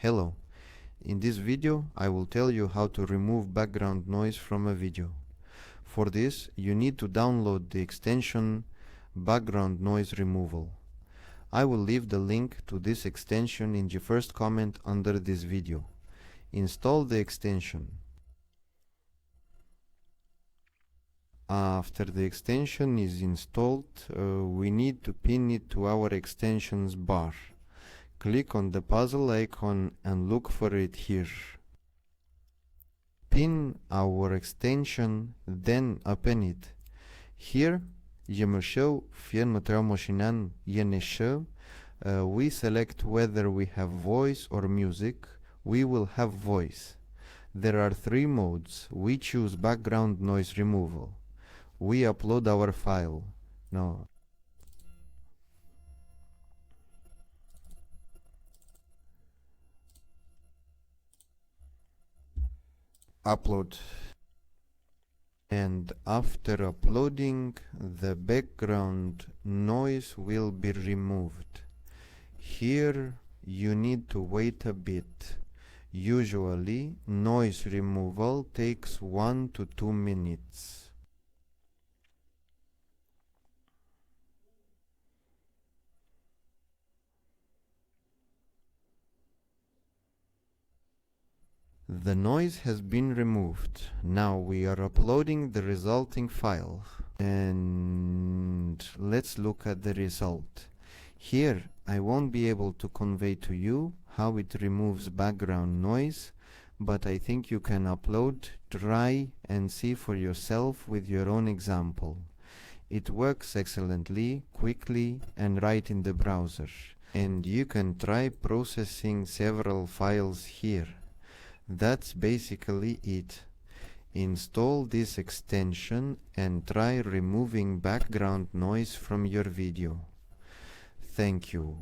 Hello, in this video I will tell you how to remove background noise from a video. For this you need to download the extension background noise removal. I will leave the link to this extension in the first comment under this video. Install the extension. After the extension is installed, we need to pin it to our extensions bar. Click on the puzzle icon and look for it here. Pin our extension, then open it. Here, we select whether we have voice or music. We will have voice. There are three modes. We choose background noise removal. We upload our file. Now, upload. And after uploading, the background noise will be removed. Here you need to wait a bit. Usually noise removal takes 1 to 2 minutes. The noise has been removed. Now we are uploading the resulting file. And let's look at the result. Here I won't be able to convey to you how it removes background noise, but I think you can upload, try and see for yourself with your own example. It works excellently, quickly and right in the browser. And you can try processing several files here. That's basically it. Install this extension and try removing background noise from your video. Thank you.